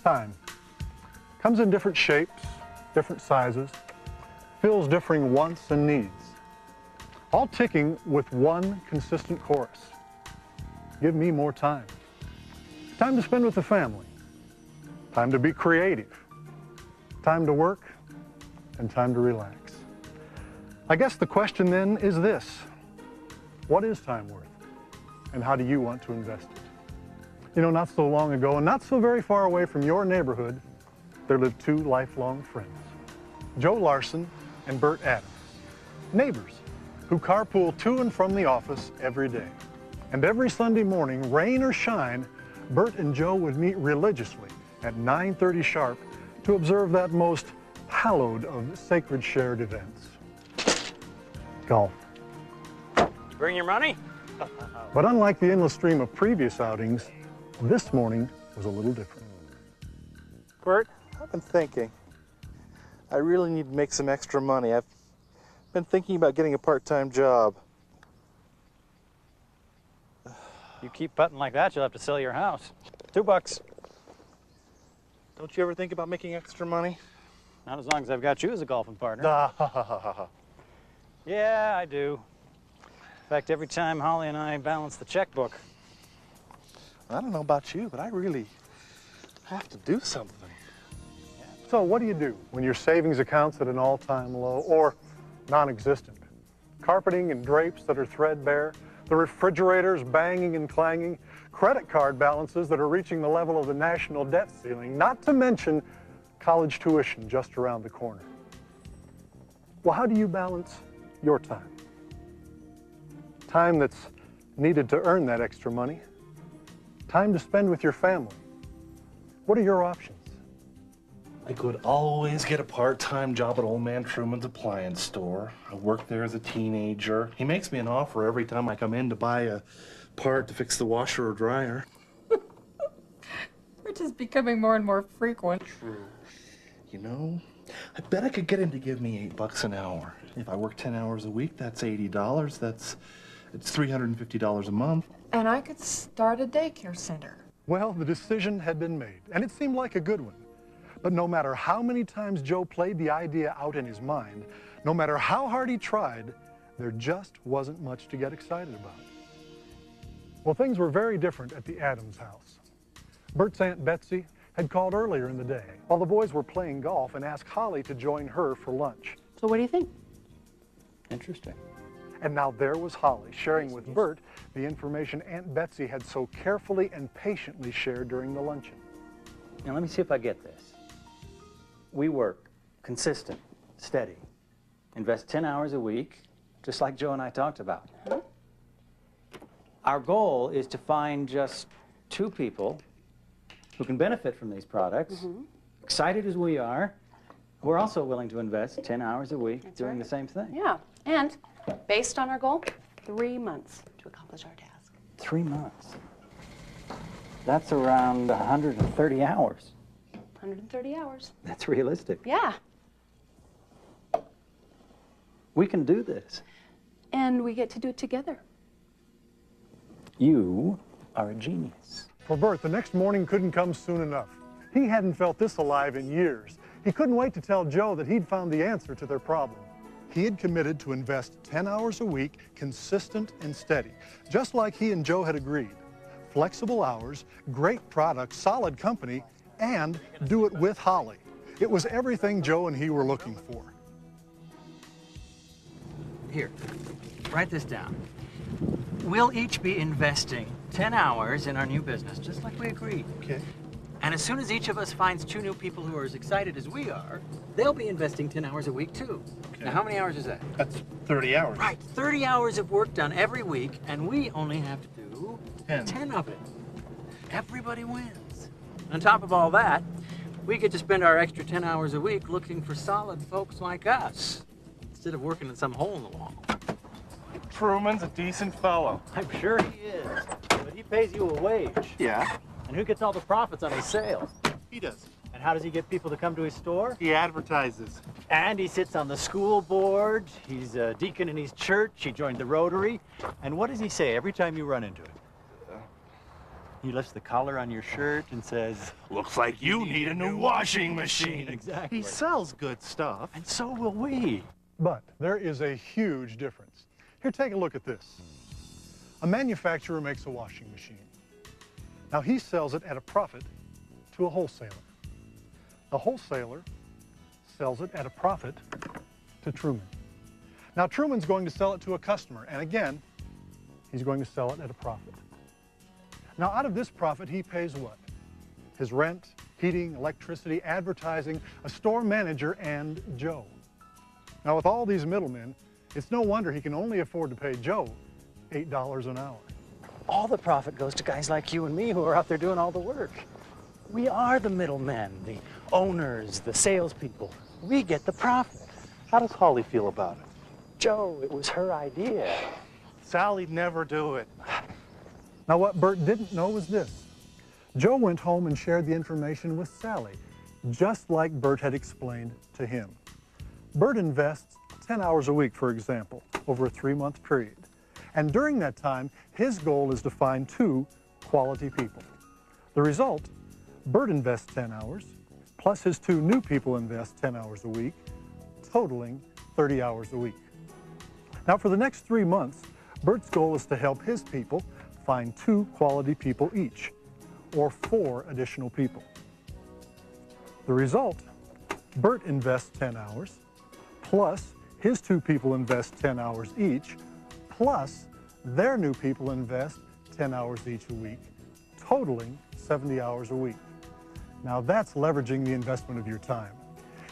Time comes in different shapes, different sizes, fills differing wants and needs, all ticking with one consistent chorus. Give me more time. Time to spend with the family, time to be creative, time to work, and time to relax. I guess the question then is this: what is time worth, and how do you want to invest it? You know, not so long ago, and not so very far away from your neighborhood, there lived two lifelong friends, Joe Larson and Bert Adams, neighbors who carpool to and from the office every day. And every Sunday morning, rain or shine, Bert and Joe would meet religiously at 9:30 sharp to observe that most hallowed of sacred shared events: golf. Bring your money? But unlike the endless stream of previous outings, this morning was a little different. Bert, I've been thinking. I really need to make some extra money. I've been thinking about getting a part-time job. You keep putting like that, you'll have to sell your house. $2. Don't you ever think about making extra money? Not as long as I've got you as a golfing partner. Yeah, I do. In fact, every time Holly and I balance the checkbook. I don't know about you, but I really have to do something. So what do you do when your savings account's at an all-time low or non-existent? Carpeting and drapes that are threadbare, the refrigerators banging and clanging, credit card balances that are reaching the level of the national debt ceiling, not to mention college tuition just around the corner. Well, how do you balance your time? Time that's needed to earn that extra money. Time to spend with your family. What are your options? I could always get a part-time job at Old Man Truman's appliance store. I worked there as a teenager. He makes me an offer every time I come in to buy a part to fix the washer or dryer. Which is becoming more and more frequent. True. You know, I bet I could get him to give me $8 an hour. If I work 10 hours a week, that's $80. It's $350 a month. And I could start a daycare center. Well, the decision had been made, and it seemed like a good one. But no matter how many times Joe played the idea out in his mind, no matter how hard he tried, there just wasn't much to get excited about. Well, things were very different at the Adams house. Bert's Aunt Betsy had called earlier in the day while the boys were playing golf and asked Holly to join her for lunch. So what do you think? Interesting. And now there was Holly sharing with Bert the information Aunt Betsy had so carefully and patiently shared during the luncheon. Now let me see if I get this. We work consistent, steady, invest 10 hours a week, just like Joe and I talked about. Mm-hmm. Our goal is to find just 2 people who can benefit from these products, excited as we are. We're also willing to invest 10 hours a week doing the same thing. Yeah, and based on our goal, 3 months to accomplish our task. 3 months. That's around 130 hours. 130 hours. That's realistic. Yeah, We can do this. and we get to do it together. You are a genius. For Bert, the next morning couldn't come soon enough. He hadn't felt this alive in years. He couldn't wait to tell Joe that he'd found the answer to their problem. He had committed to invest 10 hours a week, consistent and steady, just like he and Joe had agreed. Flexible hours, great products, solid company, and do it with Holly. It was everything Joe and he were looking for. Here, write this down. We'll each be investing 10 hours in our new business, just like we agreed. Okay. And as soon as each of us finds 2 new people who are as excited as we are, they'll be investing 10 hours a week too. Okay. Now, how many hours is that? That's 30 hours. Right, 30 hours of work done every week, and we only have to do 10. 10 of it. Everybody wins. On top of all that, we get to spend our extra 10 hours a week looking for solid folks like us, instead of working in some hole in the wall. Truman's a decent fellow. I'm sure he is, but he pays you a wage. Yeah, And who gets all the profits on his sales? he does. And how does he get people to come to his store? He advertises. And he sits on the school board. He's a deacon in his church. He joined the Rotary. And what does he say every time you run into him? He lifts the collar on your shirt and says, Looks like you need a new washing machine. Exactly. He sells good stuff. And so will we. But there is a huge difference. Here, take a look at this. A manufacturer makes a washing machine. Now he sells it at a profit to a wholesaler. The wholesaler sells it at a profit to Truman. Now Truman's going to sell it to a customer, and again, he's going to sell it at a profit. Now out of this profit, he pays what? His rent, heating, electricity, advertising, a store manager, and Joe. Now with all these middlemen, it's no wonder he can only afford to pay Joe $8 an hour. All the profit goes to guys like you and me who are out there doing all the work. We are the middlemen, the owners, the salespeople. We get the profit. How does Holly feel about it? Joe, it was her idea. Sally'd never do it. Now what Bert didn't know was this. Joe went home and shared the information with Sally, just like Bert had explained to him. Bert invests 10 hours a week, for example, over a 3-month period. And during that time, his goal is to find 2 quality people. The result, Bert invests 10 hours, plus his 2 new people invest 10 hours a week, totaling 30 hours a week. Now for the next 3 months, Bert's goal is to help his people find 2 quality people each, or 4 additional people. The result, Bert invests 10 hours, plus his 2 people invest 10 hours each, plus their new people invest 10 hours each a week, totaling 70 hours a week. Now that's leveraging the investment of your time.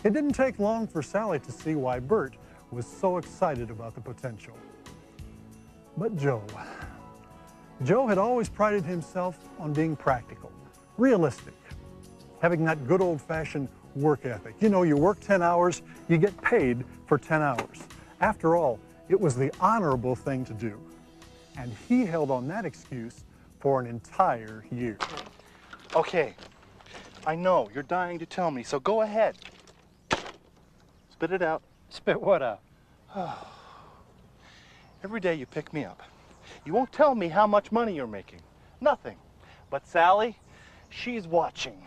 It didn't take long for Sally to see why Bert was so excited about the potential. But Joe had always prided himself on being practical, realistic, having that good old-fashioned work ethic. You know, you work 10 hours, you get paid for 10 hours. After all, it was the honorable thing to do. And he held on that excuse for an entire year. Okay, I know, you're dying to tell me, so go ahead. Spit it out. Spit what out? Every day you pick me up. You won't tell me how much money you're making. Nothing. But Sally, she's watching.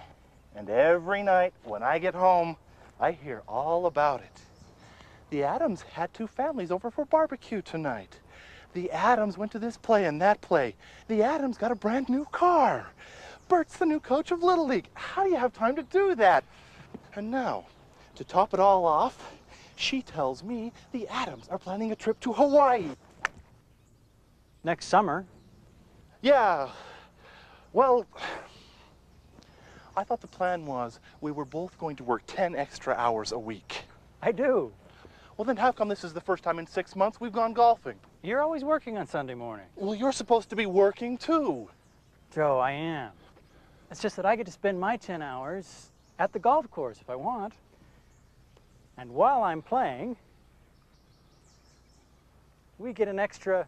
And every night when I get home, I hear all about it. The Adams had 2 families over for barbecue tonight. The Adams went to this play and that play. The Adams got a brand new car. Bert's the new coach of Little League. How do you have time to do that? And now, to top it all off, she tells me the Adams are planning a trip to Hawaii. Next summer. Yeah, well, I thought the plan was we were both going to work 10 extra hours a week. I do. Well, then how come this is the first time in 6 months we've gone golfing? You're always working on Sunday morning. Well, you're supposed to be working too. Joe, I am. It's just that I get to spend my 10 hours at the golf course if I want. And while I'm playing, we get an extra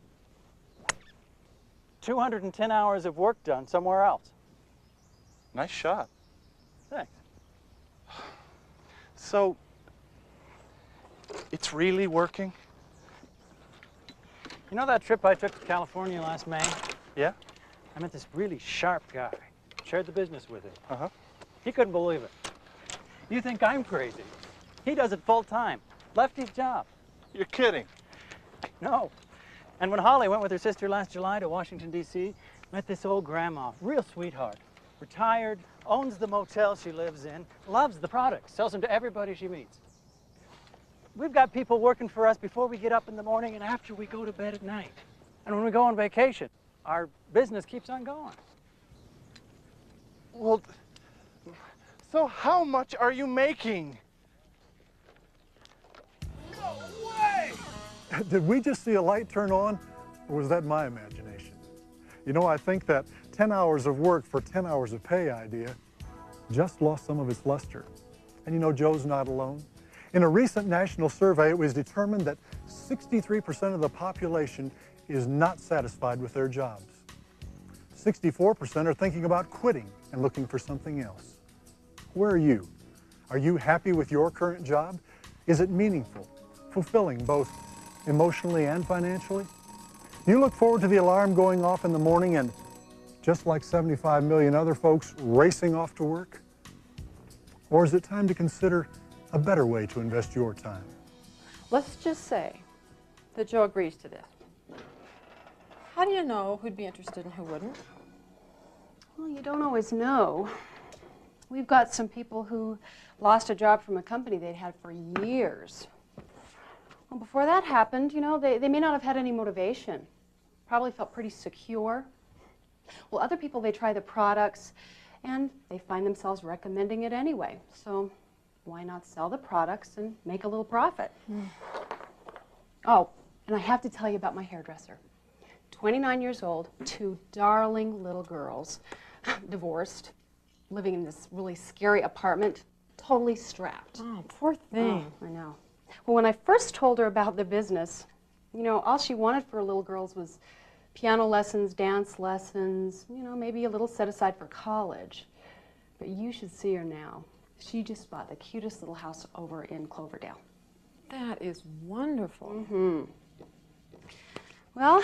210 hours of work done somewhere else. Nice shot. Thanks. So, it's really working? You know that trip I took to California last May? Yeah? I met this really sharp guy. Shared the business with him. Uh-huh. He couldn't believe it. You think I'm crazy? He does it full time. Left his job. You're kidding. No. And when Holly went with her sister last July to Washington, D.C., met this old grandma, real sweetheart. Retired, owns the motel she lives in, loves the products, sells them to everybody she meets. We've got people working for us before we get up in the morning and after we go to bed at night. And when we go on vacation, our business keeps on going. Well, so how much are you making? Did we just see a light turn on, or was that my imagination? You know, I think that 10 hours of work for 10 hours of pay idea just lost some of its luster. And you know, Joe's not alone. In a recent national survey, it was determined that 63% of the population is not satisfied with their jobs. 64% are thinking about quitting and looking for something else. Where are you? Are you happy with your current job? Is it meaningful, fulfilling both emotionally and financially? Do you look forward to the alarm going off in the morning and just like 75 million other folks racing off to work? Or is it time to consider a better way to invest your time? Let's just say that Joe agrees to this. How do you know who'd be interested and who wouldn't? Well, you don't always know. We've got some people who lost a job from a company they'd had for years. Well, before that happened, you know, they may not have had any motivation. Probably felt pretty secure. Well, other people, they try the products and they find themselves recommending it anyway. So why not sell the products and make a little profit? Oh, and I have to tell you about my hairdresser. 29 years old, 2 darling little girls, divorced, living in this really scary apartment, totally strapped. Oh, poor thing. Oh, I know. Well, when I first told her about the business, you know, all she wanted for her little girls was piano lessons, dance lessons, you know, maybe a little set aside for college. But you should see her now. She just bought the cutest little house over in Cloverdale. That is wonderful. Mm-hmm. Well,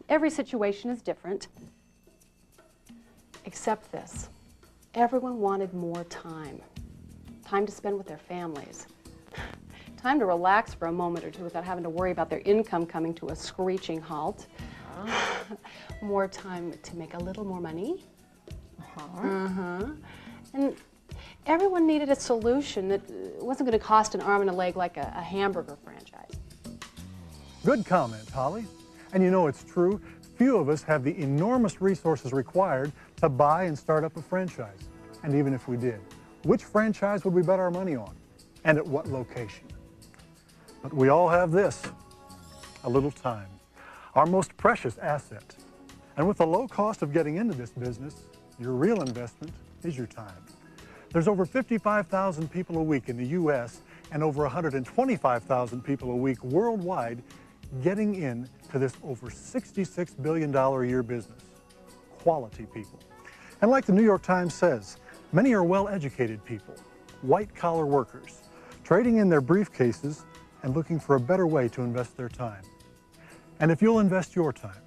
every situation is different, except this. Everyone wanted more time. Time to spend with their families. Time to relax for a moment or two without having to worry about their income coming to a screeching halt. More time to make a little more money. And everyone needed a solution that wasn't going to cost an arm and a leg like a hamburger franchise. Good comment, Holly. And you know it's true, few of us have the enormous resources required to buy and start up a franchise. And even if we did, which franchise would we bet our money on? And at what location? But we all have this, a little time, our most precious asset. And with the low cost of getting into this business, your real investment is your time. There's over 55,000 people a week in the U.S. and over 125,000 people a week worldwide getting in to this over $66 billion a year business. Quality people. And like the New York Times says, many are well-educated people, white-collar workers, trading in their briefcases and looking for a better way to invest their time. And if you'll invest your time,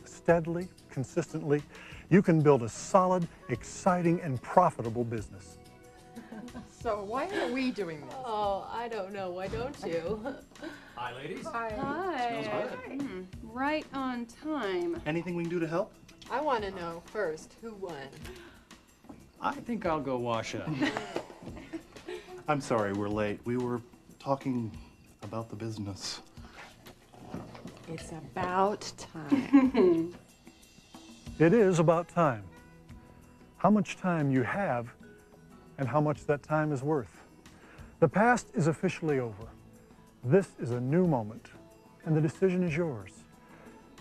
steadily, consistently, you can build a solid, exciting, and profitable business. So why are we doing this? Oh, I don't know. Why don't you? Hi, ladies. Hi. Smells good. Right on time. Anything we can do to help? I want to know first who won. I think I'll go wash up. I'm sorry we're late. We were talking about the business. It's about time. It is about time. How much time you have and how much that time is worth. The past is officially over. This is a new moment, and the decision is yours.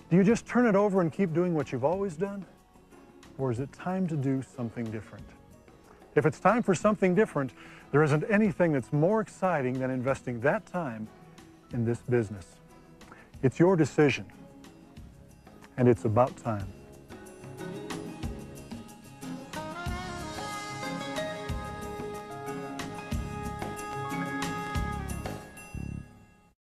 Do you just turn it over and keep doing what you've always done? Or is it time to do something different? If it's time for something different, there isn't anything that's more exciting than investing that time in this business. It's your decision, and it's about time.